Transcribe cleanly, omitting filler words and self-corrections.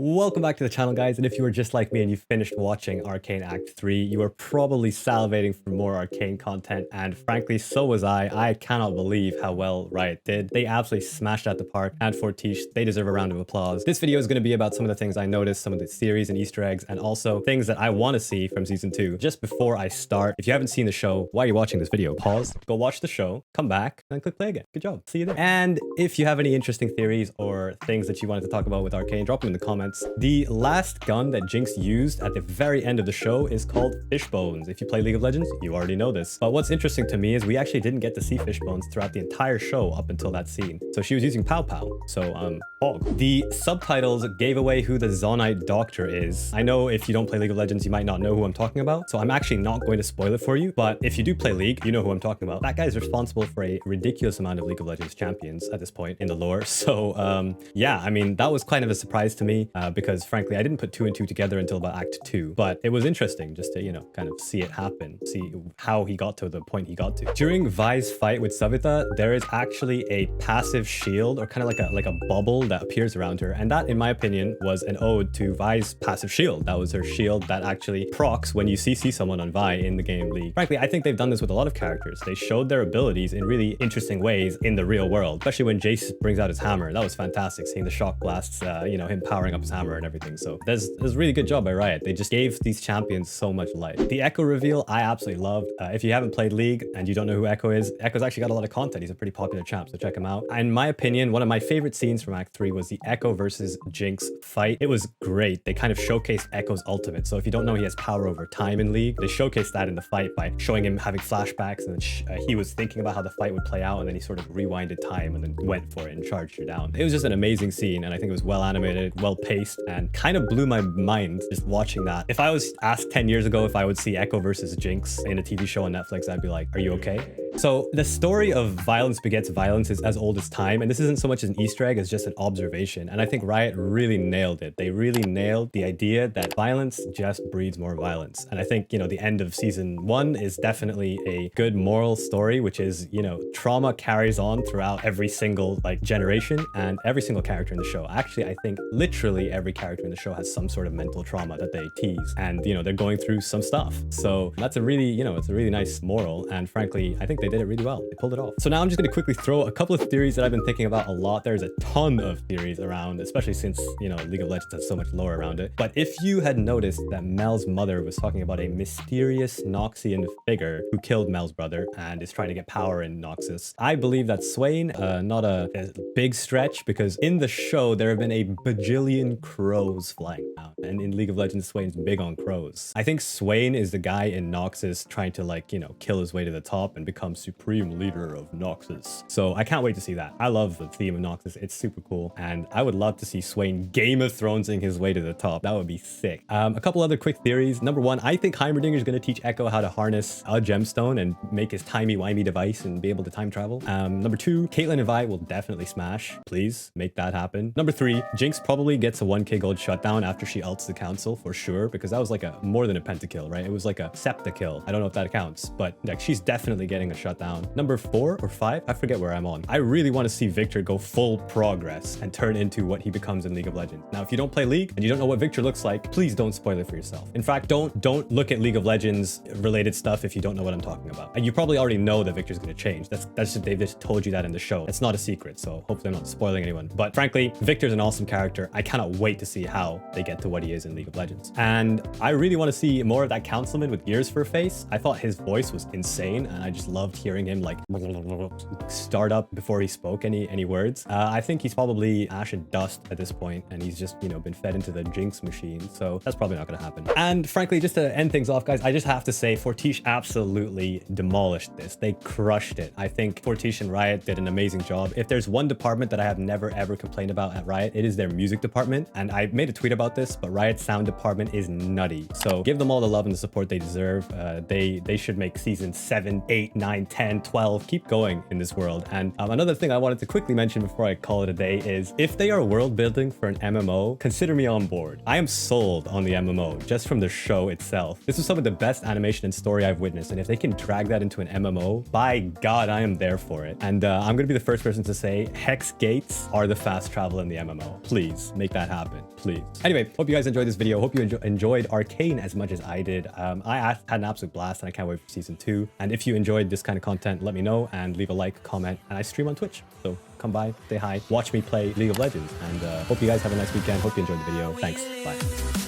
Welcome back to the channel, guys, and if you were just like me and you finished watching Arcane Act 3, you were probably salivating for more Arcane content, and frankly, so was I. I cannot believe how well Riot did. They absolutely smashed out the park, and Fortiche, they deserve a round of applause. This video is going to be about some of the things I noticed, some of the theories and Easter eggs, and also things that I want to see from Season 2. Just before I start, if you haven't seen the show, why are you watching this video? Pause, go watch the show, come back, and click play again. Good job. See you there. And if you have any interesting theories or things that you wanted to talk about with Arcane, drop them in the comments. The last gun that Jinx used at the very end of the show is called Fishbones. If you play League of Legends, you already know this. But what's interesting to me is we actually didn't get to see Fishbones throughout the entire show up until that scene. So she was using Pow Pow. So, hog. The subtitles gave away who the Zonite Doctor is. I know if you don't play League of Legends, you might not know who I'm talking about. So I'm actually not going to spoil it for you. But if you do play League, you know who I'm talking about. That guy is responsible for a ridiculous amount of League of Legends champions at this point in the lore. So, yeah, I mean, that was kind of a surprise to me. Because frankly, I didn't put 2 and 2 together until about Act 2, but it was interesting just to, you know, kind of see it happen, see how he got to the point he got to. During Vi's fight with Savita, there is actually a passive shield or kind of like a bubble that appears around her. And that, in my opinion, was an ode to Vi's passive shield. That was her shield that actually procs when you CC someone on Vi in the game League. Frankly, I think they've done this with a lot of characters. They showed their abilities in really interesting ways in the real world, especially when Jace brings out his hammer. That was fantastic, seeing the shock blasts, you know, him powering up his hammer and everything. So there's a really good job by Riot. They just gave these champions so much life. The Echo reveal, I absolutely loved. If you haven't played League and you don't know who Echo is, Echo's actually got a lot of content. He's a pretty popular champ, so check him out. In my opinion, one of my favorite scenes from Act 3 was the Echo versus Jinx fight. It was great. They kind of showcased Echo's ultimate. So if you don't know, he has power over time in League. They showcased that in the fight by showing him having flashbacks, and then he was thinking about how the fight would play out, and then he sort of rewinded time and then went for it and charged her down. It was just an amazing scene, and I think it was well animated, well paced, and kind of blew my mind just watching that. If I was asked 10 years ago if I would see Echo versus Jinx in a TV show on Netflix, I'd be like, are you okay? So the story of violence begets violence is as old as time, and this isn't so much an Easter egg as just an observation. And I think Riot really nailed it. They really nailed the idea that violence just breeds more violence. And I think, you know, the end of season 1 is definitely a good moral story, which is, you know, trauma carries on throughout every single like generation and every single character in the show. Actually, I think literally every character in the show has some sort of mental trauma that they tease, and you know, they're going through some stuff. So that's a really, you know, it's a really nice moral, and frankly, I think they did it really well. They pulled it off. So now I'm just going to quickly throw a couple of theories that I've been thinking about a lot. There's a ton of theories around, especially since, you know, League of Legends has so much lore around it. But if you had noticed that Mel's mother was talking about a mysterious Noxian figure who killed Mel's brother and is trying to get power in Noxus, I believe that's Swain. Not a big stretch, because in the show there have been a bajillion crows flying out, and in League of Legends, Swain's big on crows. I think Swain is the guy in Noxus trying to, like, you know, kill his way to the top and become supreme leader of Noxus. So I can't wait to see that. I love the theme of Noxus. It's super cool, and I would love to see Swain Game of Thronesing his way to the top. That would be sick. A couple other quick theories. Number one, I think Heimerdinger is going to teach Echo how to harness a gemstone and make his timey-wimey device and be able to time travel. Number two, Caitlyn and Vi will definitely smash. Please make that happen. Number three, Jinx probably gets a 1k gold shutdown after she ults the council for sure, because that was like a more than a pentakill, right? It was like a septakill. I don't know if that counts, but like she's definitely getting a shutdown. Number 4 or 5, I forget where I'm on. I really want to see Victor go full progress and turn into what he becomes in League of Legends. Now, if you don't play League and you don't know what Victor looks like, please don't spoil it for yourself. In fact, don't look at League of Legends related stuff if you don't know what I'm talking about. And you probably already know that Victor's going to change. That's just, they've just told you that in the show. It's not a secret, so hopefully I'm not spoiling anyone. But frankly, Victor's an awesome character. I cannot wait to see how they get to what he is in League of Legends. And I really want to see more of that councilman with ears for a face. I thought his voice was insane, and I just loved hearing him like start up before he spoke any words. I think he's probably ash and dust at this point, and he's just, you know, been fed into the Jinx machine, so that's probably not going to happen. And frankly, just to end things off, guys, I just have to say Fortiche absolutely demolished this. They crushed it. I think Fortiche and Riot did an amazing job. If there's one department that I have never ever complained about at Riot, it is their music department. And I made a tweet about this, but Riot's sound department is nutty. So give them all the love and the support they deserve. They should make season 7, 8, 9, 9, 10, 12, keep going in this world. And another thing I wanted to quickly mention before I call it a day is if they are world building for an MMO, consider me on board. I am sold on the MMO just from the show itself. This is some of the best animation and story I've witnessed, and if they can drag that into an MMO, by God, I am there for it. And I'm gonna be the first person to say Hex Gates are the fast travel in the MMO. Please make that happen, please. Anyway, hope you guys enjoyed this video. Hope you enjoyed Arcane as much as I did. I had an absolute blast and I can't wait for season 2. And if you enjoyed this kind of content, let me know and leave a like, comment, and I stream on Twitch. So come by, say hi, watch me play League of Legends, and hope you guys have a nice weekend. Hope you enjoyed the video. Thanks, bye.